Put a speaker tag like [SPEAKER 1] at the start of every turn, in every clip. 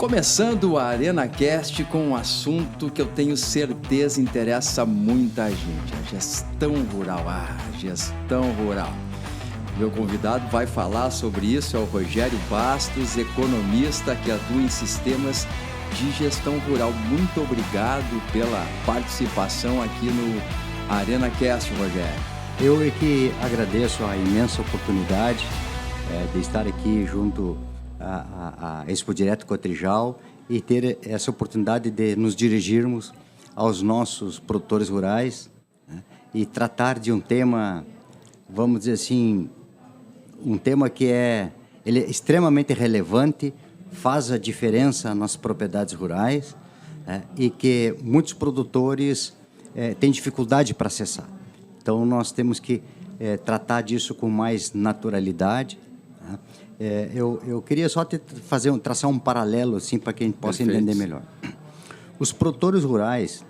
[SPEAKER 1] Começando a ArenaCast com um assunto que eu tenho certeza interessa muita gente, a gestão rural. Gestão rural. Meu convidado vai falar sobre isso, é o Rogério Bastos, economista que atua em sistemas de gestão rural. Muito obrigado pela participação aqui no ArenaCast, Rogério.
[SPEAKER 2] Eu é que agradeço a imensa oportunidade de estar aqui junto a Expo Direto Cotrijal e ter essa oportunidade de nos dirigirmos aos nossos produtores rurais, né, e tratar de um tema, vamos dizer assim, um tema que ele é extremamente relevante, faz a diferença nas propriedades rurais, e que muitos produtores têm dificuldade para acessar. Então, nós temos que tratar disso com mais naturalidade. Né? Eu queria só traçar um paralelo assim, para que a gente possa entender melhor. Os produtores rurais,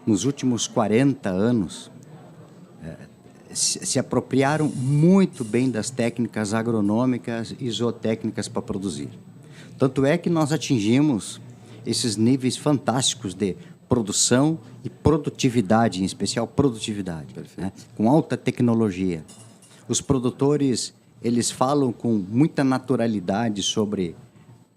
[SPEAKER 2] nos últimos 40 anos, se apropriaram muito bem das técnicas agronômicas e zootécnicas para produzir. Tanto é que nós atingimos esses níveis fantásticos de produção e produtividade, em especial produtividade, né? Com alta tecnologia. Os produtores, eles falam com muita naturalidade sobre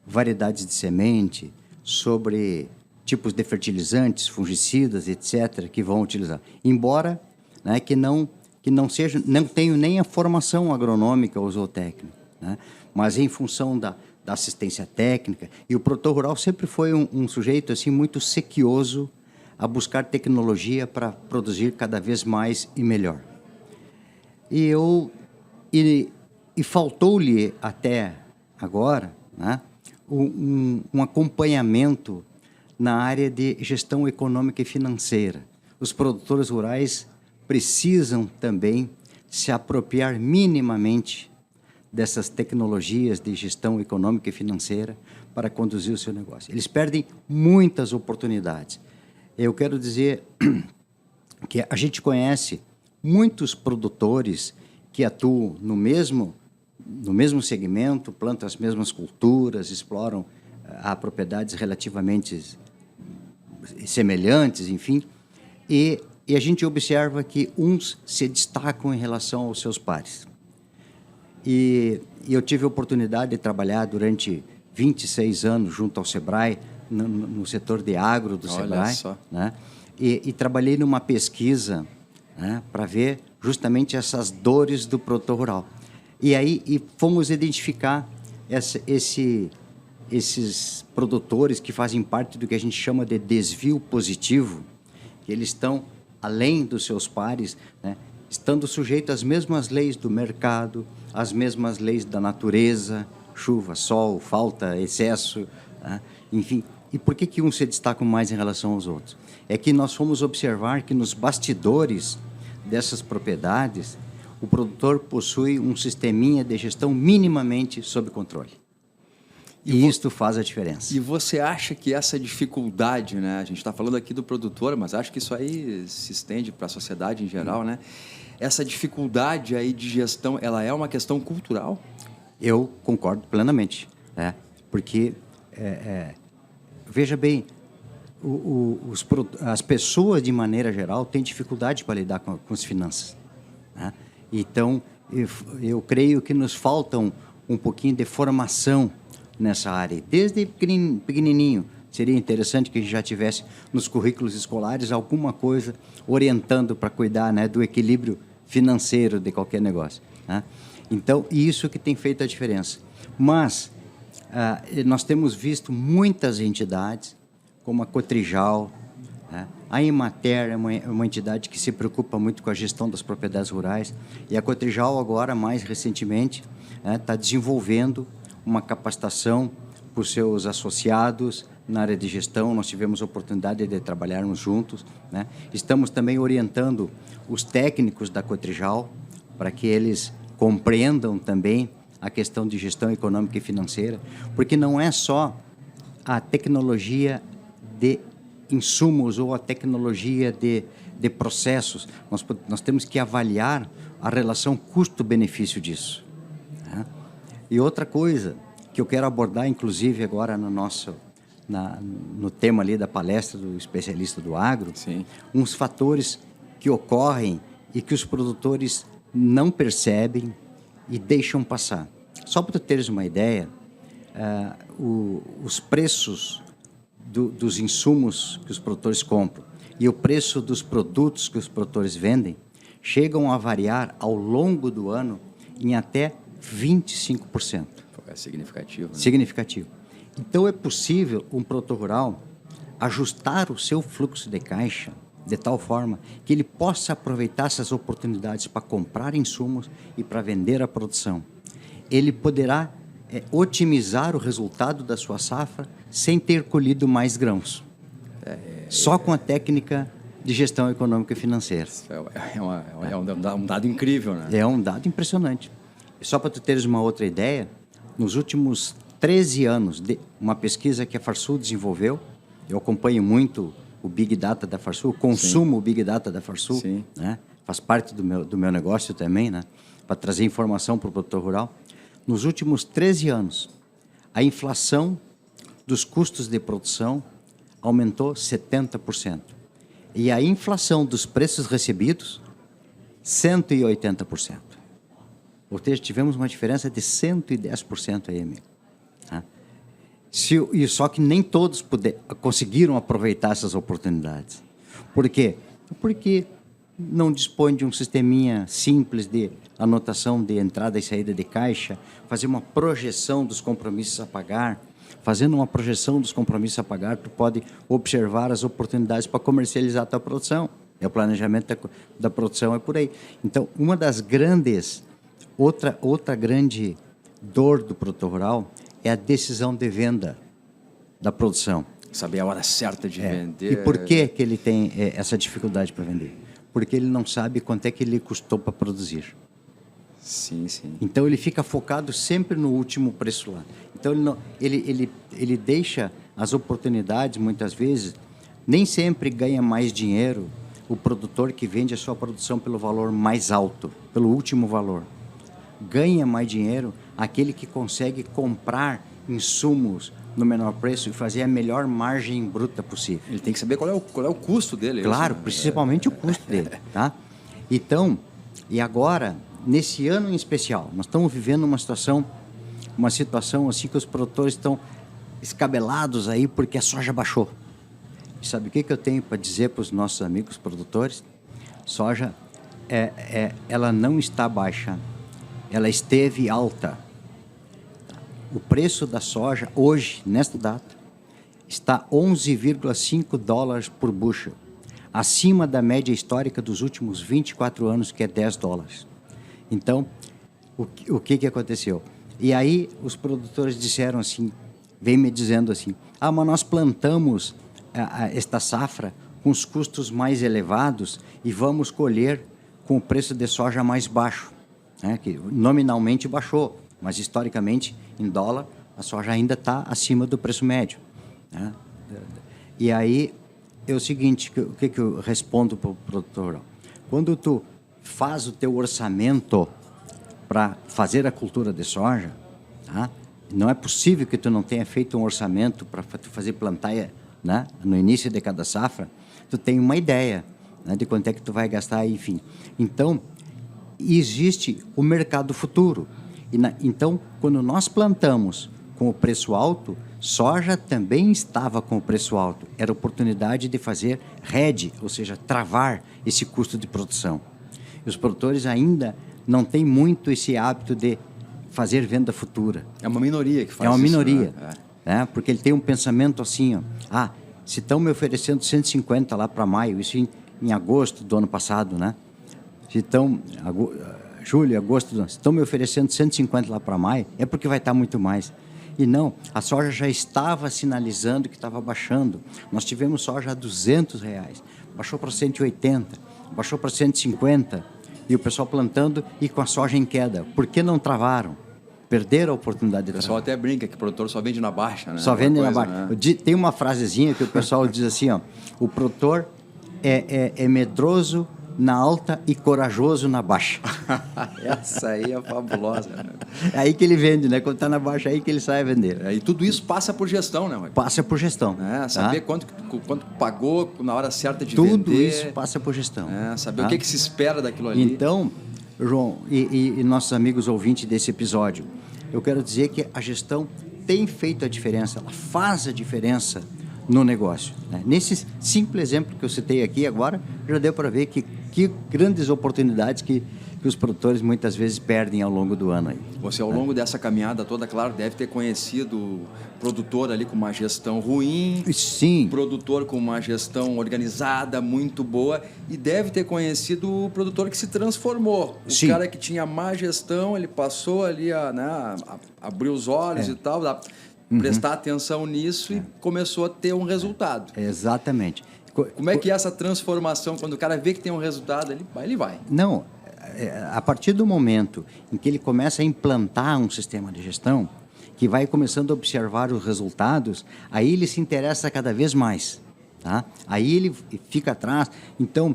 [SPEAKER 2] variedades de semente, sobre tipos de fertilizantes, fungicidas, etc., que vão utilizar. Embora, né, que não tenham nem a formação agronômica ou zootécnica, né? Mas em função da assistência técnica, e o produtor rural sempre foi um sujeito assim, muito sequioso a buscar tecnologia para produzir cada vez mais e melhor. E faltou-lhe até agora, né, um acompanhamento na área de gestão econômica e financeira. Os produtores rurais precisam também se apropriar minimamente dessas tecnologias de gestão econômica e financeira para conduzir o seu negócio. Eles perdem muitas oportunidades. Eu quero dizer que a gente conhece muitos produtores que atuam no mesmo segmento, plantam as mesmas culturas, exploram propriedades relativamente semelhantes, enfim, e a gente observa que uns se destacam em relação aos seus pares. E eu tive a oportunidade de trabalhar durante 26 anos junto ao Sebrae, no setor de agro do Sebrae, né? E trabalhei numa pesquisa, né, para ver justamente essas dores do produtor rural. E fomos identificar esses produtores que fazem parte do que a gente chama de desvio positivo, que eles estão além dos seus pares, né, estando sujeitos às mesmas leis do mercado, às mesmas leis da natureza, chuva, sol, falta, excesso, né? Enfim. E por que uns se destacam mais em relação aos outros? É que nós fomos observar que nos bastidores dessas propriedades, o produtor possui um sisteminha de gestão minimamente sob controle. E isto faz a diferença.
[SPEAKER 1] E você acha que essa dificuldade, né? A gente está falando aqui do produtor, mas acho que isso aí se estende para a sociedade em geral, né? Essa dificuldade aí de gestão, ela é uma questão cultural?
[SPEAKER 2] Eu concordo plenamente, né? Porque, veja bem, as pessoas, de maneira geral, têm dificuldade para lidar com as finanças, né? Então, eu creio que nos faltam um pouquinho de formação nessa área. Desde pequenininho, seria interessante que a gente já tivesse nos currículos escolares alguma coisa orientando para cuidar, né, do equilíbrio financeiro de qualquer negócio, né? Então, isso que tem feito a diferença. Mas nós temos visto muitas entidades, como a Cotrijal, né? A Emater é uma entidade que se preocupa muito com a gestão das propriedades rurais, e a Cotrijal agora, mais recentemente, está desenvolvendo uma capacitação para os seus associados na área de gestão. Nós tivemos a oportunidade de trabalharmos juntos, né? Estamos também orientando os técnicos da Cotrijal para que eles compreendam também a questão de gestão econômica e financeira, porque não é só a tecnologia de insumos ou a tecnologia de processos. Nós temos que avaliar a relação custo-benefício disso, né? E outra coisa que eu quero abordar, inclusive, agora no nosso no tema ali da palestra do especialista do agro,
[SPEAKER 1] Sim.
[SPEAKER 2] uns fatores que ocorrem e que os produtores não percebem e deixam passar. Só para tu teres uma ideia, os preços dos insumos que os produtores compram e o preço dos produtos que os produtores vendem chegam a variar ao longo do ano em até 25%.
[SPEAKER 1] É significativo. Né?
[SPEAKER 2] Significativo. Então, é possível um produtor rural ajustar o seu fluxo de caixa de tal forma que ele possa aproveitar essas oportunidades para comprar insumos e para vender a produção. Ele poderá otimizar o resultado da sua safra sem ter colhido mais grãos. Só com a técnica de gestão econômica e financeira.
[SPEAKER 1] É um dado incrível, né?
[SPEAKER 2] É um dado impressionante. Só para tu teres uma outra ideia, nos últimos 13 anos, uma pesquisa que a Farsul desenvolveu, eu acompanho muito o Big Data da Farsul, consumo Sim. o Big Data da Farsul, né? Faz parte do meu negócio também, né? Para trazer informação para o produtor rural. Nos últimos 13 anos, a inflação dos custos de produção aumentou 70%. E a inflação dos preços recebidos, 180%. Ou seja, tivemos uma diferença de 110% aí, amigo. Tá? Só que nem todos conseguiram aproveitar essas oportunidades. Por quê? Porque não dispõe de um sisteminha simples de anotação de entrada e saída de caixa, fazer uma projeção dos compromissos a pagar. Fazendo uma projeção dos compromissos a pagar, tu pode observar as oportunidades para comercializar a tua produção. O planejamento da produção é por aí. Então, uma das grandes... Outra grande dor do produtor rural é a decisão de venda da produção.
[SPEAKER 1] Saber a hora certa de vender.
[SPEAKER 2] E por que ele tem essa dificuldade para vender? Porque ele não sabe quanto é que ele custou para produzir.
[SPEAKER 1] Sim, sim.
[SPEAKER 2] Então, ele fica focado sempre no último preço lá. Então, ele deixa as oportunidades, muitas vezes, nem sempre ganha mais dinheiro o produtor que vende a sua produção pelo valor mais alto, pelo último valor. Ganha mais dinheiro aquele que consegue comprar insumos no menor preço e fazer a melhor margem bruta possível.
[SPEAKER 1] Ele tem que saber qual é o custo dele.
[SPEAKER 2] Claro, principalmente o custo dele. Tá? Então, e agora, nesse ano em especial, nós estamos vivendo uma situação assim que os produtores estão escabelados aí porque a soja baixou. E sabe o que eu tenho para dizer para os nossos amigos produtores? Soja, ela não está baixa. Ela esteve alta. O preço da soja, hoje, nesta data, está $11,5 por bushel, acima da média histórica dos últimos 24 anos, que é $10. Então, o que aconteceu? E aí, os produtores disseram assim, vem me dizendo assim, mas nós plantamos esta safra com os custos mais elevados e vamos colher com o preço de soja mais baixo. Que nominalmente baixou, mas historicamente, em dólar, a soja ainda está acima do preço médio. Né? E aí, é o seguinte, o que eu respondo para o produtor? Quando tu faz o teu orçamento para fazer a cultura de soja, tá? Não é possível que tu não tenha feito um orçamento para tu fazer plantaia, né? No início de cada safra, tu tem uma ideia, né? De quanto é que tu vai gastar, enfim. Então, existe o mercado futuro. Então, quando nós plantamos com o preço alto, soja também estava com o preço alto. Era oportunidade de fazer hedge, ou seja, travar esse custo de produção. E os produtores ainda não têm muito esse hábito de fazer venda futura.
[SPEAKER 1] É uma minoria que faz isso.
[SPEAKER 2] É uma minoria.
[SPEAKER 1] Né?
[SPEAKER 2] Né? Porque ele tem um pensamento assim, se estão me oferecendo 150 lá para maio, isso em agosto do ano passado, né? Se estão, julho, agosto, se estão me oferecendo 150 lá para maio, é porque vai estar muito mais. E não, a soja já estava sinalizando que estava baixando. Nós tivemos soja a R$200, baixou para 180, baixou para 150, e o pessoal plantando e com a soja em queda. Por que não travaram? Perderam a oportunidade de travar.
[SPEAKER 1] O pessoal até brinca que o produtor só vende na baixa, né?
[SPEAKER 2] Só vende na baixa. Né? Tem uma frasezinha que o pessoal diz assim, o produtor é medroso na alta e corajoso na baixa.
[SPEAKER 1] Essa aí é fabulosa, né?
[SPEAKER 2] É aí que ele vende, né? Quando está na baixa, é aí que ele sai a vender.
[SPEAKER 1] E tudo isso passa por gestão, né, Roy?
[SPEAKER 2] Passa por gestão.
[SPEAKER 1] Saber quanto pagou na hora certa de
[SPEAKER 2] tudo
[SPEAKER 1] vender.
[SPEAKER 2] Isso passa por gestão.
[SPEAKER 1] Saber o que se espera daquilo ali.
[SPEAKER 2] Então, João e nossos amigos ouvintes desse episódio, eu quero dizer que a gestão tem feito a diferença, ela faz a diferença no negócio, né? Nesse simples exemplo que eu citei aqui agora, já deu para ver que grandes oportunidades que os produtores muitas vezes perdem ao longo do ano aí.
[SPEAKER 1] Você, ao longo dessa caminhada toda, claro, deve ter conhecido produtor ali com uma gestão ruim,
[SPEAKER 2] sim,
[SPEAKER 1] produtor com uma gestão organizada, muito boa, e deve ter conhecido o produtor que se transformou. O cara que tinha má gestão, ele passou ali a abrir os olhos e tal, prestar atenção nisso e começou a ter um resultado.
[SPEAKER 2] Exatamente.
[SPEAKER 1] Como é que é essa transformação? Quando o cara vê que tem um resultado, ele vai.
[SPEAKER 2] Não, a partir do momento em que ele começa a implantar um sistema de gestão, que vai começando a observar os resultados, aí ele se interessa cada vez mais. Tá? Aí ele fica atrás. Então,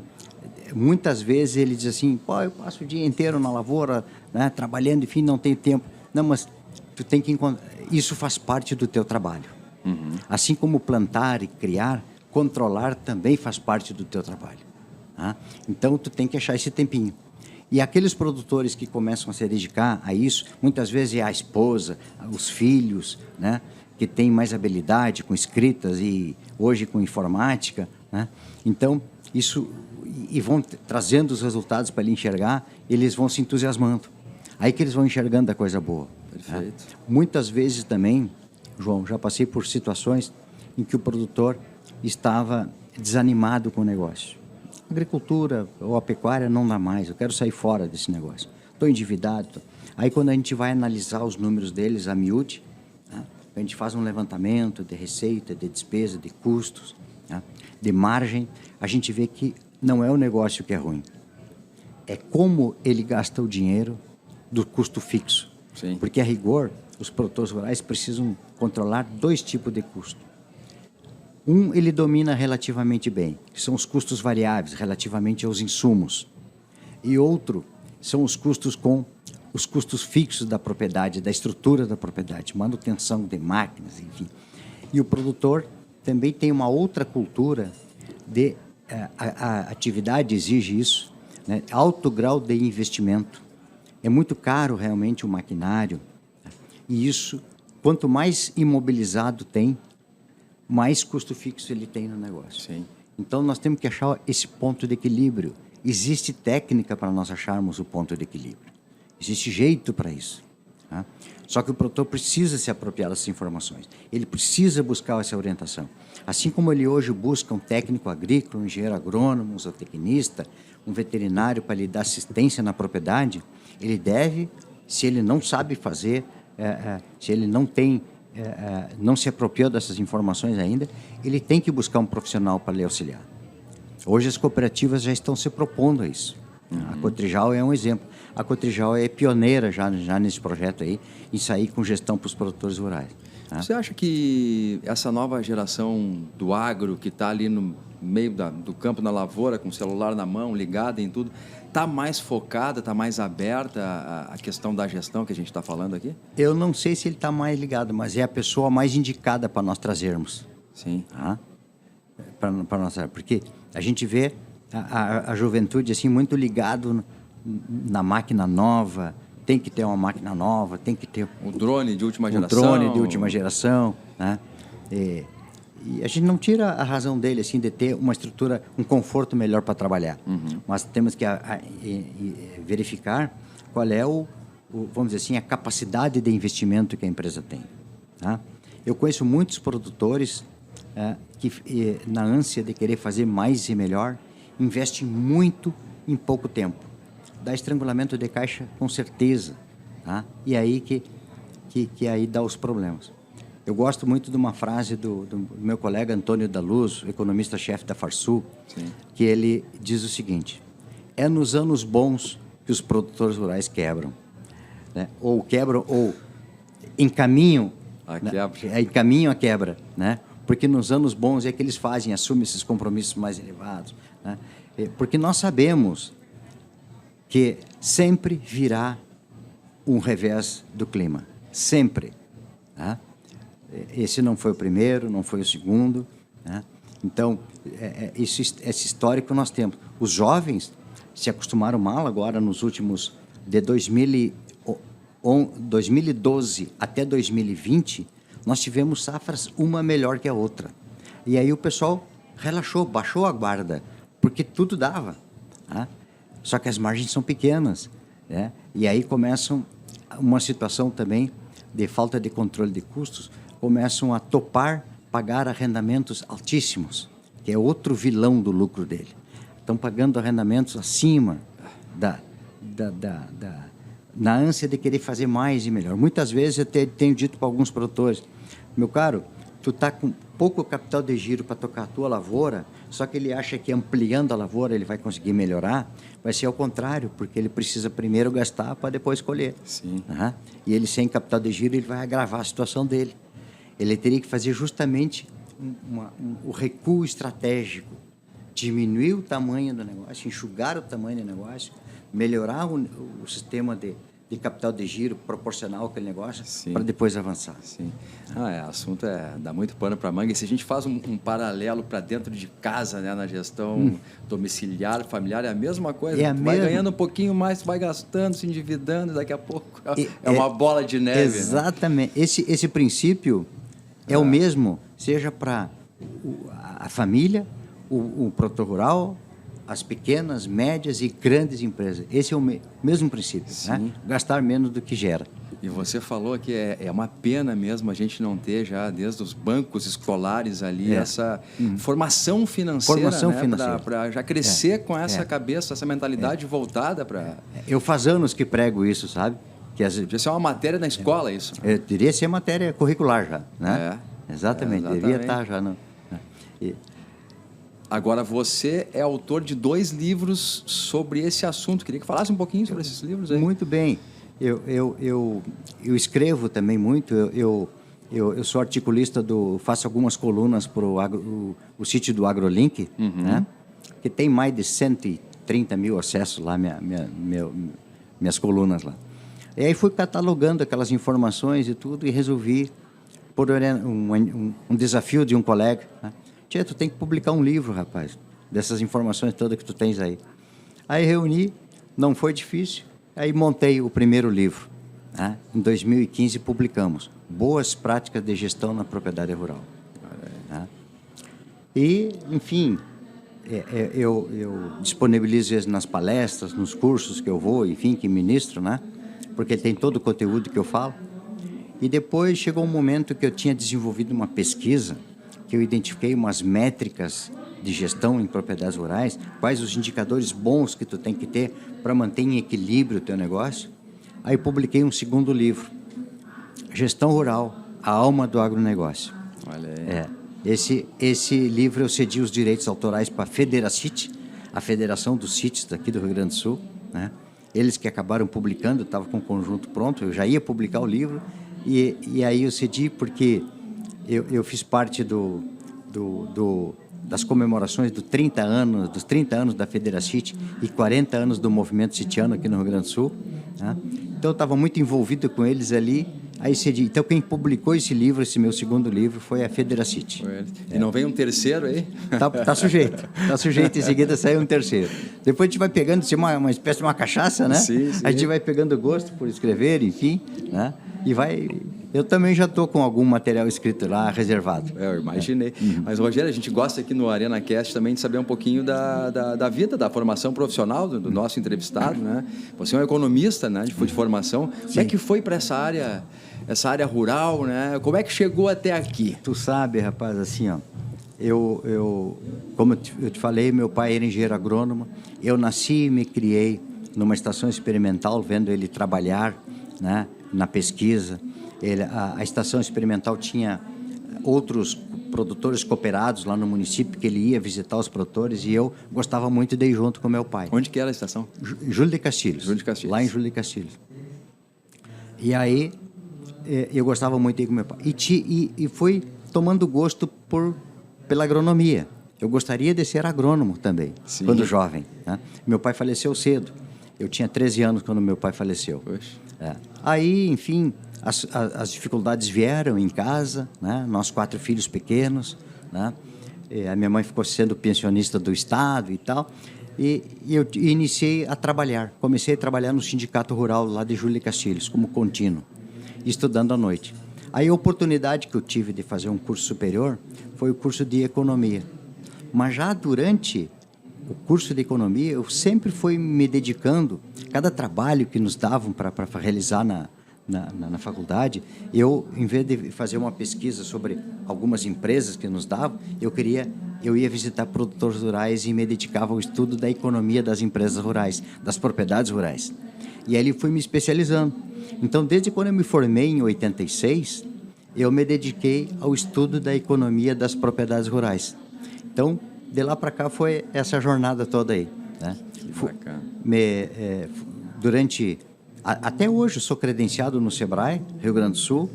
[SPEAKER 2] muitas vezes ele diz assim, eu passo o dia inteiro na lavoura, né, trabalhando, enfim, não tenho tempo. Não, mas tu tem que encontrar... Isso faz parte do teu trabalho. Assim como plantar e criar, controlar também faz parte do teu trabalho. Tá? Então, tu tem que achar esse tempinho. E aqueles produtores que começam a se dedicar a isso, muitas vezes é a esposa, os filhos, né, que têm mais habilidade com escritas e hoje com informática, né? Então, isso... E vão trazendo os resultados para ele enxergar, eles vão se entusiasmando. Aí que eles vão enxergando a coisa boa.
[SPEAKER 1] Perfeito.
[SPEAKER 2] Né? Muitas vezes também, João, já passei por situações em que o produtor estava desanimado com o negócio. A agricultura ou a pecuária não dá mais, eu quero sair fora desse negócio. Estou endividado. Aí quando a gente vai analisar os números deles a miúde, né, a gente faz um levantamento de receita, de despesa, de custos, né, de margem, a gente vê que não é o negócio que é ruim. É como ele gasta o dinheiro do custo fixo.
[SPEAKER 1] Sim.
[SPEAKER 2] Porque, a rigor, os produtores rurais precisam controlar dois tipos de custo. Um, ele domina relativamente bem, que são os custos variáveis, relativamente aos insumos. E outro, são os custos fixos da propriedade, da estrutura da propriedade, manutenção de máquinas, enfim. E o produtor também tem uma outra cultura de... A atividade exige isso, né? Alto grau de investimento. É muito caro realmente o maquinário. E isso, quanto mais imobilizado tem, mais custo fixo ele tem no negócio.
[SPEAKER 1] Sim.
[SPEAKER 2] Então, nós temos que achar esse ponto de equilíbrio. Existe técnica para nós acharmos o ponto de equilíbrio. Existe jeito para isso. Tá? Só que o produtor precisa se apropriar dessas informações. Ele precisa buscar essa orientação. Assim como ele hoje busca um técnico agrícola, um engenheiro agrônomo, um zootecnista, um veterinário para lhe dar assistência na propriedade, ele deve, se ele não sabe fazer, se ele não tem, não se apropriou dessas informações ainda, ele tem que buscar um profissional para lhe auxiliar. Hoje as cooperativas já estão se propondo a isso. A Cotrijal é um exemplo. A Cotrijal é pioneira já nesse projeto aí, em sair com gestão para os produtores rurais. Tá?
[SPEAKER 1] Você acha que essa nova geração do agro, que está ali no meio do campo, na lavoura, com o celular na mão, ligada em tudo, está mais focada, está mais aberta à questão da gestão que a gente está falando aqui?
[SPEAKER 2] Eu não sei se ele está mais ligado, mas é a pessoa mais indicada para nós trazermos.
[SPEAKER 1] Sim.
[SPEAKER 2] Tá? Para nós, porque a gente vê a juventude assim muito ligado na máquina nova. Tem que ter uma máquina nova, tem que ter
[SPEAKER 1] o drone de última geração.
[SPEAKER 2] O drone de última geração, né? E a gente não tira a razão dele assim de ter uma estrutura, um conforto melhor para trabalhar. Mas temos que verificar qual é vamos dizer assim, a capacidade de investimento que a empresa tem. Tá? Eu conheço muitos produtores que, na ânsia de querer fazer mais e melhor, investem muito em pouco tempo. Dá estrangulamento de caixa com certeza, tá? E aí que aí dá os problemas. Eu gosto muito de uma frase do meu colega Antônio da Luz, economista-chefe da Farsul, sim, que ele diz o seguinte: é nos anos bons que os produtores rurais quebram, né? Ou quebram ou encaminham a quebra, né? Porque nos anos bons é que eles assumem esses compromissos mais elevados, né? Porque nós sabemos que sempre virá um revés do clima. Sempre. Tá? Esse não foi o primeiro, não foi o segundo. Né? Então, esse histórico nós temos. Os jovens se acostumaram mal agora nos últimos... De 2012 até 2020, nós tivemos safras uma melhor que a outra. E aí o pessoal relaxou, baixou a guarda, porque tudo dava. Tá? Só que as margens são pequenas. Né? E aí começam uma situação também de falta de controle de custos, começam a topar pagar arrendamentos altíssimos, que é outro vilão do lucro dele. Estão pagando arrendamentos acima na ânsia de querer fazer mais e melhor. Muitas vezes eu tenho dito para alguns produtores, meu caro, tu está com pouco capital de giro para tocar a tua lavoura, só que ele acha que ampliando a lavoura ele vai conseguir melhorar, vai ser ao contrário, porque ele precisa primeiro gastar para depois colher.
[SPEAKER 1] Sim.
[SPEAKER 2] Uhum. E ele sem capital de giro, ele vai agravar a situação dele. Ele teria que fazer justamente o recuo estratégico, diminuir o tamanho do negócio, enxugar o tamanho do negócio, melhorar o sistema de capital de giro proporcional àquele negócio, para depois avançar.
[SPEAKER 1] Sim. Assunto dá muito pano para manga. E se a gente faz um paralelo para dentro de casa, né, na gestão domiciliar, familiar, é a mesma coisa. Vai ganhando um pouquinho mais, vai gastando, se endividando, daqui a pouco é uma bola de neve.
[SPEAKER 2] Exatamente. Né? Esse princípio é o mesmo, seja para a família, o produtor rural, as pequenas, médias e grandes empresas. Esse é o mesmo princípio, né? Gastar menos do que gera.
[SPEAKER 1] E você falou que é uma pena mesmo a gente não ter já, desde os bancos escolares ali, essa formação financeira, né? Para já crescer com essa cabeça, essa mentalidade voltada para...
[SPEAKER 2] Eu faz anos que prego isso, sabe?
[SPEAKER 1] Devia ser uma matéria na escola, isso.
[SPEAKER 2] Eu diria ser matéria curricular já, né? Exatamente, devia estar já.
[SPEAKER 1] Agora, você é autor de 2 livros sobre esse assunto. Queria que falasse um pouquinho sobre esses livros aí.
[SPEAKER 2] Muito bem. Eu escrevo também muito. Eu sou articulista faço algumas colunas para o sítio do AgroLink, né? Que tem mais de 130 mil acessos lá, minhas colunas lá. E aí fui catalogando aquelas informações e tudo e resolvi, por um desafio de um colega, né? Tia, tu tem que publicar um livro, rapaz, dessas informações todas que tu tens aí. Aí reuni, não foi difícil, aí montei o primeiro livro. Né? Em 2015 publicamos Boas Práticas de Gestão na Propriedade Rural. Né? E, enfim, eu disponibilizo isso nas palestras, nos cursos que eu vou, enfim, que ministro, né? Porque tem todo o conteúdo que eu falo. E depois chegou um momento que eu tinha desenvolvido uma pesquisa, que eu identifiquei umas métricas de gestão em propriedades rurais, quais os indicadores bons que tu tem que ter para manter em equilíbrio o teu negócio. Aí publiquei um segundo livro, Gestão Rural, a Alma do Agronegócio.
[SPEAKER 1] Olha aí.
[SPEAKER 2] Esse livro eu cedi os direitos autorais para a Federacit, a Federação dos Sítios daqui do Rio Grande do Sul, né? Eles que acabaram publicando, eu estava com o conjunto pronto, eu já ia publicar o livro, e aí eu cedi porque... Eu fiz parte das comemorações dos 30 anos da Federacit e 40 anos do movimento sitiano aqui no Rio Grande do Sul. Né? Então, eu estava muito envolvido com eles ali. Aí cedi. Então, quem publicou esse livro, esse meu segundo livro, foi a Federacit.
[SPEAKER 1] E não vem um terceiro aí?
[SPEAKER 2] Tá sujeito. Está sujeito, em seguida sai um terceiro. Depois a gente vai pegando, assim, uma espécie de uma cachaça, né?
[SPEAKER 1] Sim.
[SPEAKER 2] A gente vai pegando gosto por escrever, enfim, né? E vai... Eu também já estou com algum material escrito lá, reservado.
[SPEAKER 1] Eu imaginei. Mas, Rogério, a gente gosta aqui no ArenaCast também de saber um pouquinho da vida, da formação profissional do nosso entrevistado, né? Você é um economista, né, de formação.
[SPEAKER 2] Sim.
[SPEAKER 1] Como é que foi para essa área rural, né? Como é que chegou até aqui?
[SPEAKER 2] Tu sabe, rapaz, assim, ó, como eu te falei, meu pai era engenheiro agrônomo. Eu nasci e me criei numa estação experimental, vendo ele trabalhar, né, na pesquisa. A estação experimental tinha outros produtores cooperados lá no município, que ele ia visitar os produtores, e eu gostava muito de ir junto com meu pai.
[SPEAKER 1] Onde que era a estação?
[SPEAKER 2] Júlio de Castilhos. Lá em Júlio de Castilhos. E aí, eu gostava muito de ir com meu pai. E fui tomando gosto pela agronomia. eu gostaria de ser agrônomo também,
[SPEAKER 1] Sim.
[SPEAKER 2] quando jovem, né? Meu pai faleceu cedo. Eu tinha 13 anos quando meu pai faleceu. Aí, enfim, as dificuldades vieram em casa, né? Nós 4 filhos pequenos, né? A minha mãe ficou sendo pensionista do Estado e tal. E eu iniciei a trabalhar. Comecei a trabalhar no Sindicato Rural lá de Júlio de Castilhos, como contínuo, estudando à noite. Aí a oportunidade que eu tive de fazer um curso superior foi o curso de Economia. Mas já durante o curso de Economia, eu sempre fui me dedicando, cada trabalho que nos davam para realizar na faculdade, eu, em vez de fazer uma pesquisa sobre algumas empresas que nos davam, eu ia visitar produtores rurais e me dedicava ao estudo da economia das empresas rurais, das propriedades rurais. E aí fui me especializando. Então, desde quando eu me formei em 86, eu me dediquei ao estudo da economia das propriedades rurais. Então, de lá para cá foi essa jornada toda aí, né?
[SPEAKER 1] Que bacana.
[SPEAKER 2] Até hoje eu sou credenciado no Sebrae, Rio Grande do Sul.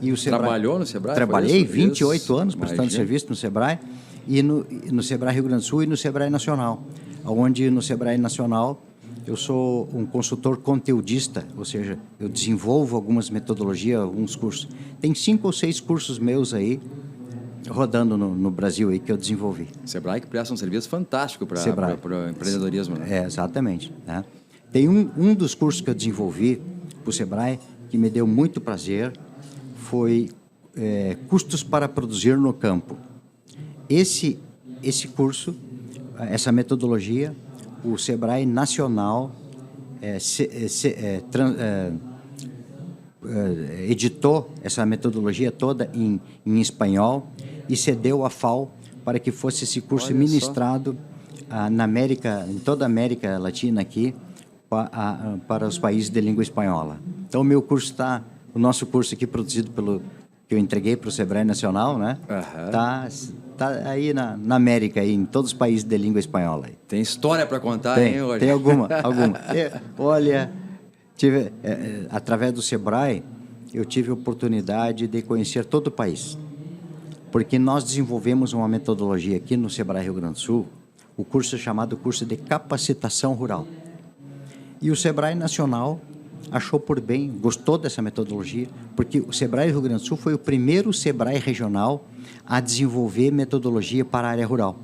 [SPEAKER 2] E o Sebrae,
[SPEAKER 1] trabalhou no Sebrae?
[SPEAKER 2] Trabalhei 28 anos prestando serviço no Sebrae, e no Sebrae Rio Grande do Sul e no Sebrae Nacional, onde no Sebrae Nacional eu sou um consultor conteudista, ou seja, eu desenvolvo algumas metodologias, alguns cursos. Tem 5 ou 6 cursos meus aí, rodando no Brasil aí, que eu desenvolvi.
[SPEAKER 1] Sebrae que presta um serviço fantástico para o empreendedorismo, né?
[SPEAKER 2] Exatamente, né? Tem um dos cursos que eu desenvolvi para o Sebrae, que me deu muito prazer, foi custos para produzir no campo. Esse curso, essa metodologia, o Sebrae Nacional editou essa metodologia toda em espanhol e cedeu à FAO para que fosse esse curso ministrado em toda a América Latina aqui, para os países de língua espanhola. Então, o nosso curso aqui produzido que eu entreguei para o Sebrae Nacional, né? Tá aí na América, aí, em todos os países de língua espanhola.
[SPEAKER 1] Tem história para contar, hein, hoje?
[SPEAKER 2] Tem alguma. Olha, através do Sebrae, eu tive a oportunidade de conhecer todo o país, porque nós desenvolvemos uma metodologia aqui no Sebrae Rio Grande do Sul, o curso chamado Curso de Capacitação Rural. E o Sebrae Nacional achou por bem, gostou dessa metodologia, porque o Sebrae Rio Grande do Sul foi o primeiro Sebrae regional a desenvolver metodologia para a área rural.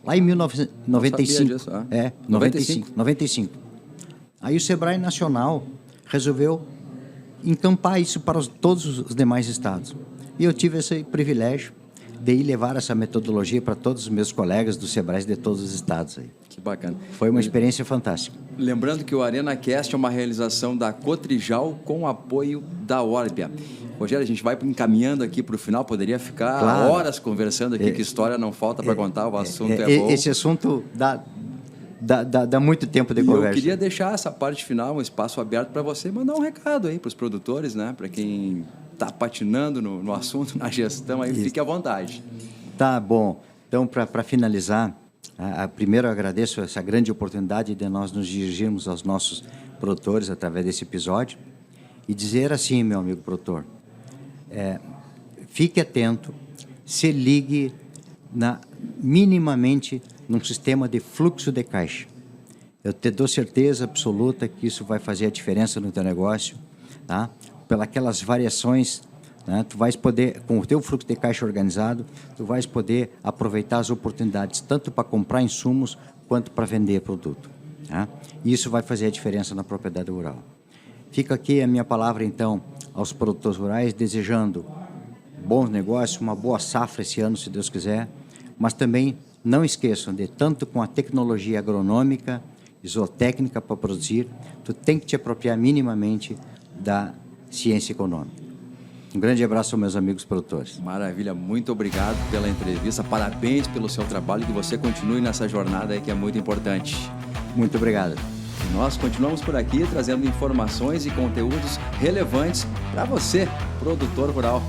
[SPEAKER 2] Lá em 1995. 95. Aí o Sebrae Nacional resolveu encampar isso para todos os demais estados. E eu tive esse privilégio de ir levar essa metodologia para todos os meus colegas do Sebrae de todos os estados aí.
[SPEAKER 1] Que bacana.
[SPEAKER 2] Foi uma experiência fantástica.
[SPEAKER 1] Lembrando que o ArenaCast é uma realização da Cotrijal com o apoio da Orbia. Rogério, a gente vai encaminhando aqui para o final, poderia ficar horas conversando aqui, que história não falta para contar, o assunto é bom.
[SPEAKER 2] Esse assunto dá muito tempo de conversa.
[SPEAKER 1] Eu queria deixar essa parte final, um espaço aberto para você mandar um recado aí para os produtores, né? Para quem está patinando no assunto, na gestão, aí fique à vontade.
[SPEAKER 2] Tá bom. Então, para finalizar, primeiro eu agradeço essa grande oportunidade de nós nos dirigirmos aos nossos produtores através desse episódio e dizer assim, meu amigo produtor, fique atento, se ligue minimamente num sistema de fluxo de caixa. Eu te dou certeza absoluta que isso vai fazer a diferença no teu negócio, tá? Pelas variações, né? Tu vais poder, com o teu fluxo de caixa organizado, tu vais poder aproveitar as oportunidades, tanto para comprar insumos, quanto para vender produto, tá? E isso vai fazer a diferença na propriedade rural. Fica aqui a minha palavra, então, aos produtores rurais, desejando bons negócios, uma boa safra esse ano, se Deus quiser, mas também não esqueçam de, tanto com a tecnologia agronômica e zootécnica para produzir, tu tem que te apropriar minimamente da ciência econômica. Um grande abraço aos meus amigos produtores.
[SPEAKER 1] Maravilha, muito obrigado pela entrevista, parabéns pelo seu trabalho e que você continue nessa jornada aí que é muito importante.
[SPEAKER 2] Muito obrigado.
[SPEAKER 1] E nós continuamos por aqui trazendo informações e conteúdos relevantes para você, produtor rural.